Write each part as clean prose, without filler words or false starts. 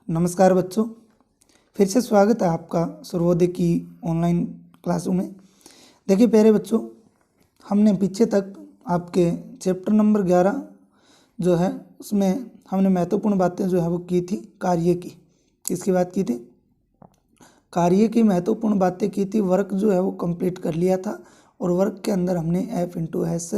नमस्कार बच्चों, फिर से स्वागत है आपका सर्वोदय की ऑनलाइन क्लासों में। देखिए प्यारे बच्चों, हमने पीछे तक आपके चैप्टर नंबर 11 जो है उसमें हमने महत्वपूर्ण बातें जो है वो की थी। कार्य की किसकी बात की थी? कार्य की महत्वपूर्ण बातें की थी। वर्क जो है वो कंप्लीट कर लिया था और वर्क के अंदर हमने एफ इंटू एस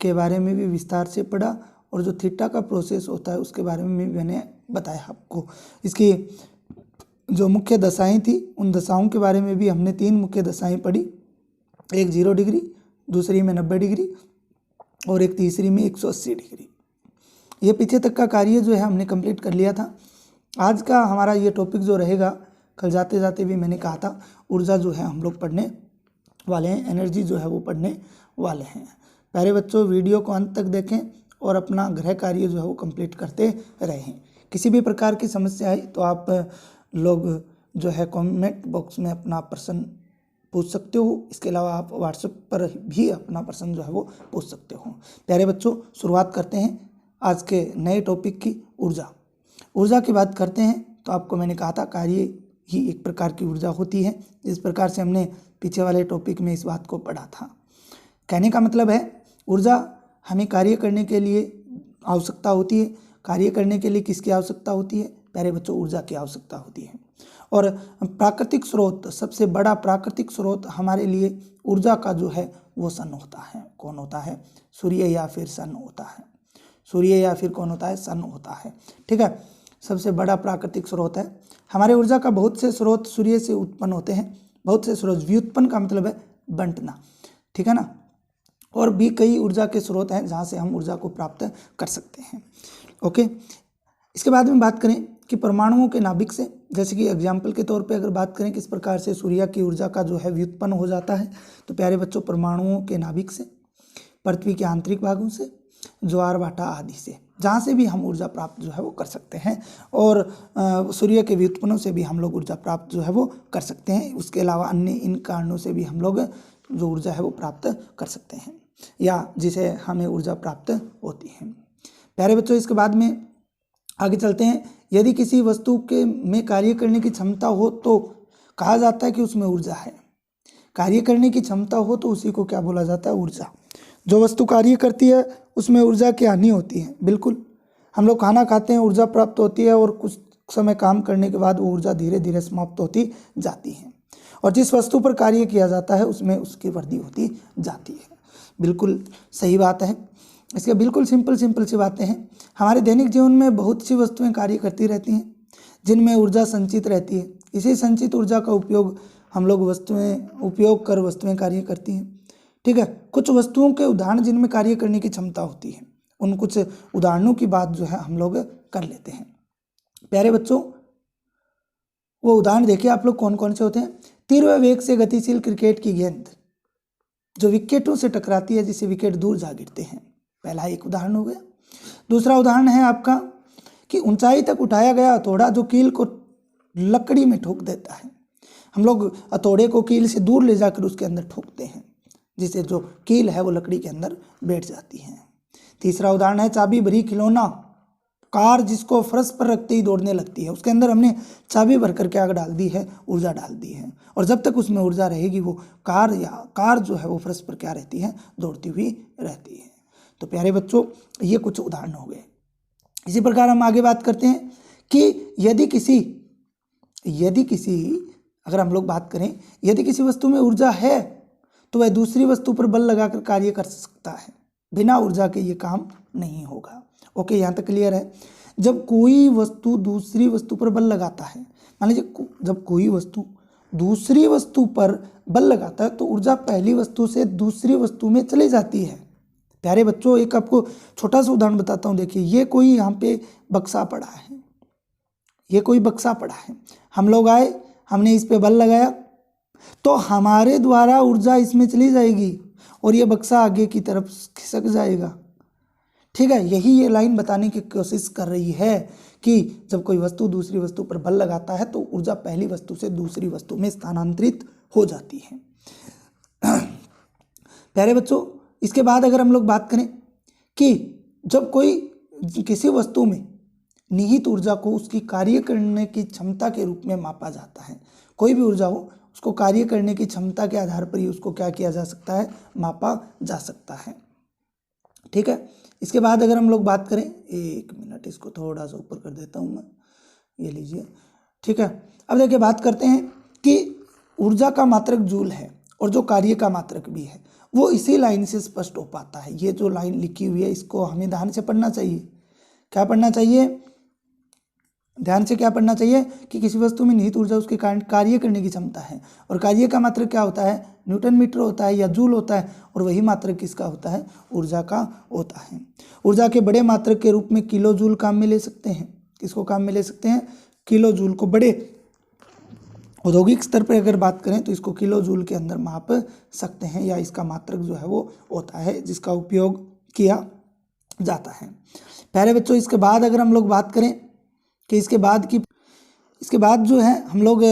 के बारे में भी विस्तार से पढ़ा और जो थीटा का प्रोसेस होता है उसके बारे में भी मैंने बताया आपको। इसकी जो मुख्य दशाएं थी उन दशाओं के बारे में भी हमने 3 मुख्य दशाएं पढ़ी, एक 0 डिग्री, दूसरी में 90 डिग्री और एक तीसरी में 180 डिग्री। ये पीछे तक का कार्य जो है हमने कंप्लीट कर लिया था। आज का हमारा ये टॉपिक जो रहेगा, कल जाते जाते भी मैंने कहा था, ऊर्जा जो है हम लोग पढ़ने वाले हैं, एनर्जी जो है वो पढ़ने वाले हैं। प्यारे बच्चों, वीडियो को अंत तक देखें और अपना गृह कार्य जो है वो कंप्लीट करते रहें। किसी भी प्रकार की समस्या आई तो आप लोग जो है कमेंट बॉक्स में अपना प्रश्न पूछ सकते हो। इसके अलावा आप व्हाट्सएप पर भी अपना प्रश्न जो है वो पूछ सकते हो। प्यारे बच्चों, शुरुआत करते हैं आज के नए टॉपिक की, ऊर्जा की बात करते हैं। तो आपको मैंने कहा था कार्य ही एक प्रकार की ऊर्जा होती है। जिस प्रकार से हमने पीछे वाले टॉपिक में इस बात को पढ़ा था। कहने का मतलब है ऊर्जा हमें कार्य करने के लिए आवश्यकता होती है। कार्य करने के लिए किसकी आवश्यकता होती है? प्यारे बच्चों, ऊर्जा की आवश्यकता होती है। और प्राकृतिक स्रोत, सबसे बड़ा प्राकृतिक स्रोत हमारे लिए ऊर्जा का जो है वो सन होता है। कौन होता है? सूर्य या फिर सन होता है। सूर्य या फिर कौन होता है? सन होता है। ठीक है, सबसे बड़ा प्राकृतिक स्रोत है। हमारे ऊर्जा का बहुत से स्रोत सूर्य से उत्पन्न होते हैं। बहुत से स्रोत, व्युत्पन्न का मतलब है बंटना, ठीक है ना। और भी कई ऊर्जा के स्रोत हैं जहाँ से हम ऊर्जा को प्राप्त कर सकते हैं। ओके, इसके बाद में बात करें कि परमाणुओं के नाभिक से, जैसे कि एग्जाम्पल के तौर पे अगर बात करें किस प्रकार से सूर्य की ऊर्जा का जो है व्युत्पन्न हो जाता है, तो प्यारे बच्चों परमाणुओं के नाभिक से, पृथ्वी के आंतरिक भागों से, ज्वार भाटा आदि से, जहाँ से भी हम ऊर्जा प्राप्त जो है वो कर सकते हैं। और सूर्य के व्युत्पन्नों से भी हम लोग ऊर्जा प्राप्त जो है वो कर सकते हैं। उसके अलावा अन्य इन कारणों से भी हम लोग जो ऊर्जा है वो प्राप्त कर सकते हैं, या जिसे हमें ऊर्जा प्राप्त होती है। प्यारे बच्चों, इसके बाद में आगे चलते हैं। यदि किसी वस्तु के में कार्य करने की क्षमता हो तो कहा जाता है कि उसमें ऊर्जा है। कार्य करने की क्षमता हो तो उसी को क्या बोला जाता है? ऊर्जा। जो वस्तु कार्य करती है उसमें ऊर्जा की हानि होती है। बिल्कुल, हम लोग खाना खाते हैं, ऊर्जा प्राप्त होती है और कुछ समय काम करने के बाद वो ऊर्जा धीरे धीरे समाप्त होती जाती है। और जिस वस्तु पर कार्य किया जाता है उसमें उसकी वृद्धि होती जाती है। बिल्कुल सही बात है। इसके बिल्कुल सिंपल सी बातें हैं। हमारे दैनिक जीवन में बहुत सी वस्तुएं कार्य करती रहती हैं जिनमें ऊर्जा संचित रहती है। इसी संचित ऊर्जा का उपयोग हम लोग उपयोग कर वस्तुएं कार्य करती हैं। ठीक है, कुछ वस्तुओं के उदाहरण जिनमें कार्य करने की क्षमता होती है, उन कुछ उदाहरणों की बात जो है हम लोग कर लेते हैं। प्यारे बच्चों, वो उदाहरण देखिए आप लोग कौन कौन से होते हैं। तीव्र वेग से गतिशील क्रिकेट की गेंद जो विकेटों से टकराती है, जिससे विकेट दूर जा गिरते हैं, पहला एक उदाहरण हो गया। दूसरा उदाहरण है आपका कि ऊंचाई तक उठाया गया हथौड़ा जो कील को लकड़ी में ठोक देता है। हम लोग हथौड़े को कील से दूर ले जाकर उसके अंदर ठोकते हैं, जिससे जो कील है वो लकड़ी के अंदर बैठ जाती है। तीसरा उदाहरण है चाबी भरी खिलौना कार जिसको फर्श पर रखते ही दौड़ने लगती है। उसके अंदर हमने चाबी भर कर क्या डाल दी है? ऊर्जा डाल दी है। और जब तक उसमें ऊर्जा रहेगी वो कार जो है वो फर्श पर क्या रहती है? दौड़ती हुई रहती है। तो प्यारे बच्चों, ये कुछ उदाहरण हो गए। इसी प्रकार हम आगे बात करते हैं कि यदि किसी अगर हम लोग बात करें, यदि किसी वस्तु में ऊर्जा है तो वह दूसरी वस्तु पर बल लगाकर कार्य कर सकता है। बिना ऊर्जा के ये काम नहीं होगा। ओके, यहाँ तक क्लियर है। जब कोई वस्तु दूसरी वस्तु पर बल लगाता है, मान लीजिए जब कोई वस्तु दूसरी वस्तु पर बल लगाता है तो ऊर्जा पहली वस्तु से दूसरी वस्तु में चली जाती है। प्यारे बच्चों, एक आपको छोटा सा उदाहरण बताता हूँ। देखिए, ये कोई यहाँ पे बक्सा पड़ा है, ये कोई बक्सा पड़ा है। हम लोग आए, हमने इस पे बल लगाया तो हमारे द्वारा ऊर्जा इसमें चली जाएगी और ये बक्सा आगे की तरफ खिसक जाएगा। ठीक है, यही ये लाइन बताने की कोशिश कर रही है कि जब कोई वस्तु दूसरी वस्तु पर बल लगाता है तो ऊर्जा पहली वस्तु से दूसरी वस्तु में स्थानांतरित हो जाती है। प्यारे बच्चों, इसके बाद अगर हम लोग बात करें कि जब कोई किसी वस्तु में निहित ऊर्जा को उसकी कार्य करने की क्षमता के रूप में मापा जाता है। कोई भी ऊर्जा हो उसको कार्य करने की क्षमता के आधार पर ही उसको क्या किया जा सकता है, मापा जा सकता है। ठीक है, इसके बाद अगर हम लोग बात करें, 1 मिनट इसको थोड़ा सा ऊपर कर देता हूँ मैं, ये लीजिए। ठीक है, अब देखिए बात करते हैं कि ऊर्जा का मात्रक जूल है और जो कार्य का मात्रक भी है वो इसी लाइन से स्पष्ट हो पाता है। ये जो लाइन लिखी हुई है इसको हमें ध्यान से पढ़ना चाहिए। क्या पढ़ना चाहिए, ध्यान से क्या पढ़ना चाहिए कि किसी वस्तु में निहित ऊर्जा उसके कारण कार्य करने की क्षमता है, और कार्य का मात्रक क्या होता है, न्यूटन मीटर होता है या जूल होता है, और वही मात्रक किसका होता है, ऊर्जा का होता है। ऊर्जा के बड़े मात्रक के रूप में किलो जूल काम में ले सकते हैं। किसको काम में ले सकते हैं, किलो जूल को। बड़े औद्योगिक स्तर पर अगर बात करें तो इसको किलो जूल के अंदर माप सकते हैं, या इसका मात्रक जो है वो होता है जिसका उपयोग किया जाता है। प्यारे बच्चों, इसके बाद अगर हम लोग बात करें कि इसके बाद जो है हम लोग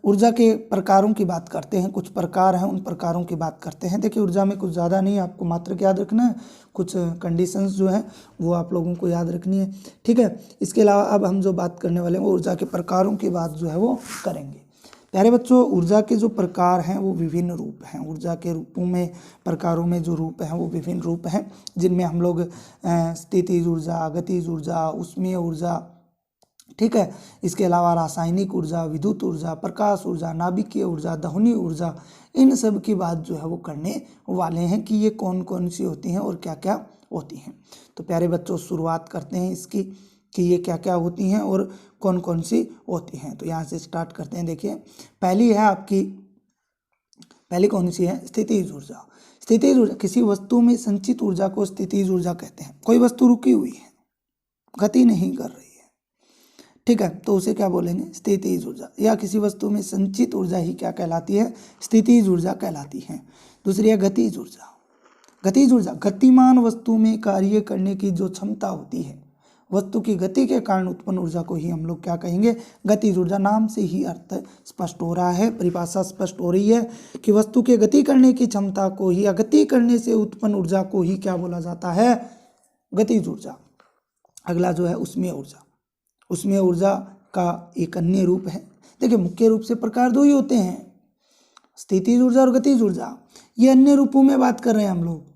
ऊर्जा के प्रकारों की बात करते हैं। कुछ प्रकार हैं, उन प्रकारों की बात करते हैं। देखिए ऊर्जा में कुछ ज़्यादा नहीं, आपको मात्रक याद रखना है, कुछ कंडीशंस जो है वो आप लोगों को याद रखनी है। ठीक है, इसके अलावा अब हम जो बात करने वाले हैं वो ऊर्जा के प्रकारों की बात जो है वो करेंगे। प्यारे बच्चों, ऊर्जा के जो प्रकार हैं वो विभिन्न रूप हैं। ऊर्जा के रूपों में, प्रकारों में जो रूप हैं वो विभिन्न रूप हैं, जिनमें हम लोग स्थितिज ऊर्जा, गतिज ऊर्जा, उष्मीय ऊर्जा, ठीक है, इसके अलावा रासायनिक ऊर्जा, विद्युत ऊर्जा, प्रकाश ऊर्जा, नाभिकीय ऊर्जा, ध्वनि ऊर्जा, इन सब की बात जो है वो करने वाले हैं कि ये कौन कौन सी होती हैं और क्या क्या होती हैं। तो प्यारे बच्चों, शुरुआत करते हैं इसकी कि ये क्या क्या होती हैं और कौन कौन सी होती हैं। तो यहाँ से स्टार्ट करते हैं। देखिए पहली है आपकी, पहली कौन सी है, स्थितिज ऊर्जा। स्थितिज ऊर्जा, किसी वस्तु में संचित ऊर्जा को स्थितिज ऊर्जा कहते हैं। कोई वस्तु रुकी हुई है, गति नहीं कर रही है, ठीक है, तो उसे क्या बोलेंगे, स्थितिज ऊर्जा। या किसी वस्तु में संचित ऊर्जा ही क्या कहलाती है, स्थितिज ऊर्जा कहलाती है। दूसरी है गतिज ऊर्जा। गतिज ऊर्जा, गतिमान वस्तु में कार्य करने की जो क्षमता होती है, वस्तु की गति के कारण उत्पन्न ऊर्जा को ही हम लोग क्या कहेंगे, गतिज ऊर्जा। नाम से ही अर्थ स्पष्ट हो रहा है, परिभाषा स्पष्ट हो रही है कि वस्तु के गति करने की क्षमता को ही, या गति करने से उत्पन्न ऊर्जा को ही क्या बोला जाता है, गतिज ऊर्जा। अगला जो है उष्मीय ऊर्जा। उष्मीय ऊर्जा का एक अन्य रूप है। देखिए मुख्य रूप से प्रकार दो ही होते हैं, स्थितिज ऊर्जा और गतिज ऊर्जा। ये अन्य रूपों में बात कर रहे हैं हम लोग।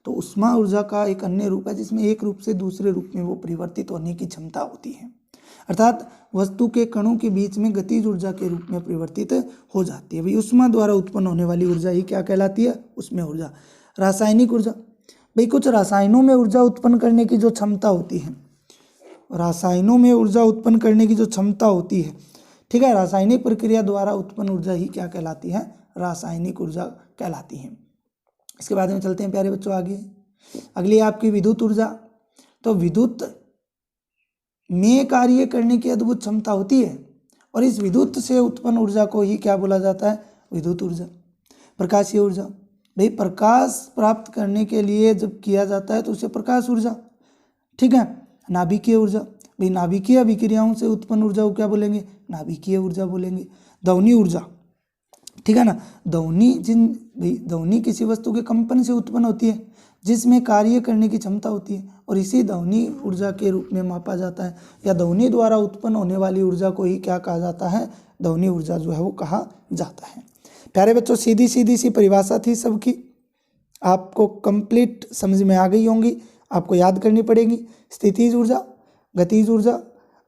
तो उष्मा ऊर्जा का एक अन्य रूप है जिसमें एक रूप से दूसरे रूप में वो परिवर्तित होने की क्षमता होती है, अर्थात वस्तु के कणों के बीच में गतिज ऊर्जा के रूप में परिवर्तित हो जाती है। भाई उष्मा द्वारा उत्पन्न होने वाली ऊर्जा ही क्या कहलाती है, उष्मीय ऊर्जा। रासायनिक ऊर्जा, भाई कुछ रसायनों में ऊर्जा उत्पन्न करने की जो क्षमता होती है, रासायनों में ऊर्जा उत्पन्न करने की जो क्षमता होती है, ठीक है, रासायनिक प्रक्रिया द्वारा उत्पन्न ऊर्जा ही क्या कहलाती है, रासायनिक ऊर्जा कहलाती है। इसके बाद में चलते हैं प्यारे बच्चों आगे। अगली आपकी विद्युत ऊर्जा। तो विद्युत में कार्य करने की अद्भुत क्षमता होती है, और इस विद्युत से उत्पन्न ऊर्जा को ही क्या बोला जाता है, विद्युत ऊर्जा। प्रकाशीय ऊर्जा, भाई प्रकाश प्राप्त करने के लिए जब किया जाता है तो उसे प्रकाश ऊर्जा, ठीक है। नाभिकीय ऊर्जा, भाई नाभिकीय अभिक्रियाओं से उत्पन्न ऊर्जा को क्या बोलेंगे, नाभिकीय ऊर्जा बोलेंगे। ध्वनि ऊर्जा, ठीक है ना, ध्वनि किसी वस्तु के कंपन से उत्पन्न होती है जिसमें कार्य करने की क्षमता होती है, और इसी ध्वनि ऊर्जा के रूप में मापा जाता है, या ध्वनि द्वारा उत्पन्न होने वाली ऊर्जा को ही क्या कहा जाता है, ध्वनि ऊर्जा जो है वो कहा जाता है। प्यारे बच्चों, सीधी सीधी सी परिभाषा थी सबकी, आपको कंप्लीट समझ में आ गई होंगी, आपको याद करनी पड़ेगी। स्थितिज ऊर्जा, गतिज ऊर्जा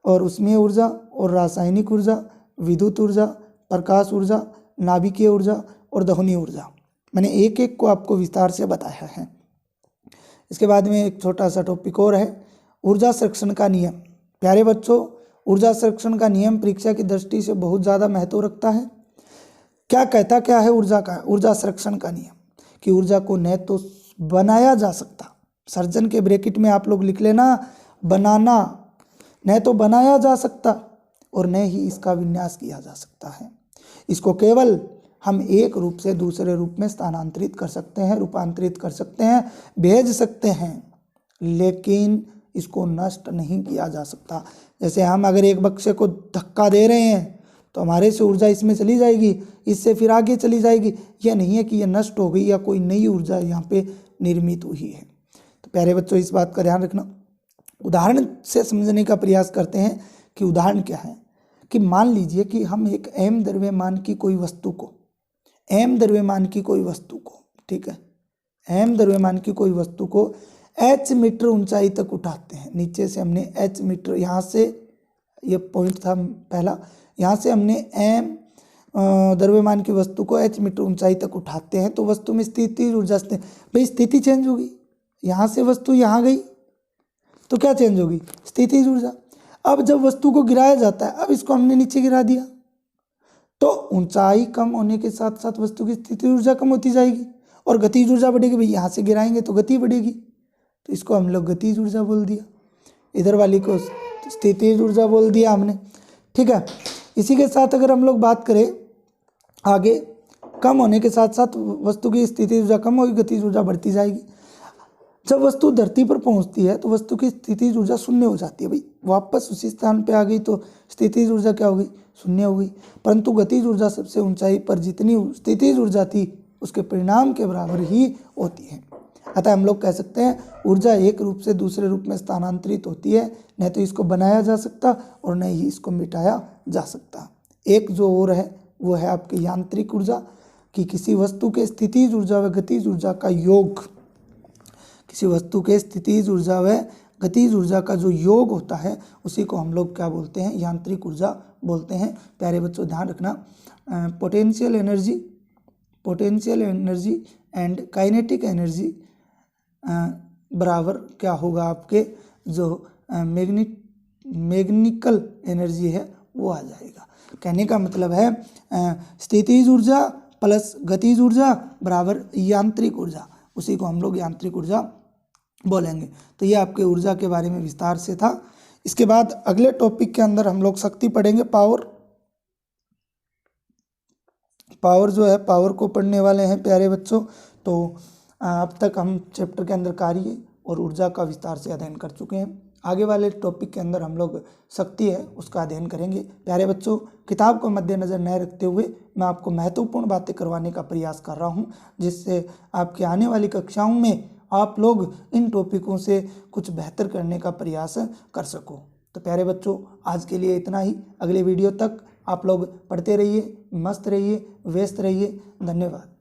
और उष्मीय ऊर्जा और रासायनिक ऊर्जा, विद्युत ऊर्जा, प्रकाश ऊर्जा, नाभिकीय ऊर्जा और ध्वनि ऊर्जा। मैंने एक एक को आपको विस्तार से बताया है। इसके बाद में एक छोटा सा टॉपिक और है, ऊर्जा संरक्षण का नियम। प्यारे बच्चों, ऊर्जा संरक्षण का नियम परीक्षा की दृष्टि से बहुत ज़्यादा महत्व रखता है। क्या है ऊर्जा संरक्षण का नियम, कि ऊर्जा को न तो बनाया जा सकता, सर्जन के ब्रैकेट में आप लोग लिख लेना, बनाना, न तो बनाया जा सकता और न ही इसका विन्यास किया जा सकता है। इसको केवल हम एक रूप से दूसरे रूप में स्थानांतरित कर सकते हैं, रूपांतरित कर सकते हैं, भेज सकते हैं, लेकिन इसको नष्ट नहीं किया जा सकता। जैसे हम अगर एक बक्से को धक्का दे रहे हैं तो हमारे से ऊर्जा इसमें चली जाएगी, इससे फिर आगे चली जाएगी। यह नहीं है कि यह नष्ट हो गई या कोई नई ऊर्जा यहाँ पे निर्मित हुई है। तो प्यारे बच्चों, इस बात का ध्यान रखना। उदाहरण से समझने का प्रयास करते हैं कि उदाहरण क्या है। कि मान लीजिए कि हम एक m द्रव्यमान की कोई वस्तु को, m द्रव्यमान की कोई वस्तु को, ठीक है, m द्रव्यमान की कोई वस्तु को h मीटर ऊंचाई तक उठाते हैं। नीचे से हमने h मीटर, यहाँ से ये पॉइंट था पहला, यहाँ से हमने m द्रव्यमान की वस्तु को h मीटर ऊंचाई तक उठाते हैं तो वस्तु में स्थितिज ऊर्जा, भाई स्थिति चेंज होगी। यहाँ से वस्तु यहाँ गई तो क्या चेंज होगी, स्थितिज ऊर्जा। अब जब वस्तु को गिराया जाता है, अब इसको हमने नीचे गिरा दिया तो ऊंचाई कम होने के साथ साथ वस्तु की स्थितिज ऊर्जा कम होती जाएगी और गतिज ऊर्जा बढ़ेगी। भाई यहाँ से गिराएंगे तो गति बढ़ेगी, तो इसको हम लोग गतिज ऊर्जा बोल दिया, इधर वाली को स्थितिज ऊर्जा बोल दिया हमने, ठीक है। इसी के साथ अगर हम लोग बात करें आगे, कम होने के साथ साथ वस्तु की स्थितिज ऊर्जा कम होगी, गतिज ऊर्जा बढ़ती जाएगी। जब वस्तु धरती पर पहुंचती है तो वस्तु की स्थितिज ऊर्जा शून्य हो जाती है। भाई वापस उसी स्थान पे आ गई तो स्थितिज ऊर्जा क्या हो गई, शून्य हो गई। परंतु गतिज ऊर्जा सबसे ऊंचाई पर जितनी स्थितिज ऊर्जा थी उसके परिणाम के बराबर ही होती है। अतः हम लोग कह सकते हैं ऊर्जा एक रूप से दूसरे रूप में स्थानांतरित होती है, न तो इसको बनाया जा सकता और न ही इसको मिटाया जा सकता। एक जो और है वो है आपकी यांत्रिक ऊर्जा, कि किसी वस्तु के स्थितिज ऊर्जा व गतिज ऊर्जा का योग, किसी वस्तु के स्थितिज ऊर्जा व गतिज ऊर्जा का जो योग होता है उसी को हम लोग क्या बोलते हैं, यांत्रिक ऊर्जा बोलते हैं। प्यारे बच्चों ध्यान रखना, potential energy and kinetic energy बराबर क्या होगा, आपके जो मैग्नेटिकल एनर्जी है वो आ जाएगा। कहने का मतलब है स्थितिज ऊर्जा प्लस गतिज ऊर्जा बराबर यांत्रिक ऊर्जा, उसी को हम लोग यांत्रिक ऊर्जा बोलेंगे। तो ये आपके ऊर्जा के बारे में विस्तार से था। इसके बाद अगले टॉपिक के अंदर हम लोग शक्ति पढ़ेंगे, पावर जो है, पावर को पढ़ने वाले हैं प्यारे बच्चों। तो अब तक हम चैप्टर के अंदर कार्य और ऊर्जा का विस्तार से अध्ययन कर चुके हैं। आगे वाले टॉपिक के अंदर हम लोग शक्ति है उसका अध्ययन करेंगे। प्यारे बच्चों, किताब को मद्देनज़र न रखते हुए मैं आपको महत्वपूर्ण बातें करवाने का प्रयास कर रहा हूं, जिससे आपके आने वाली कक्षाओं में आप लोग इन टॉपिकों से कुछ बेहतर करने का प्रयास कर सको। तो प्यारे बच्चों, आज के लिए इतना ही। अगले वीडियो तक आप लोग पढ़ते रहिए, मस्त रहिए, व्यस्त रहिए। धन्यवाद।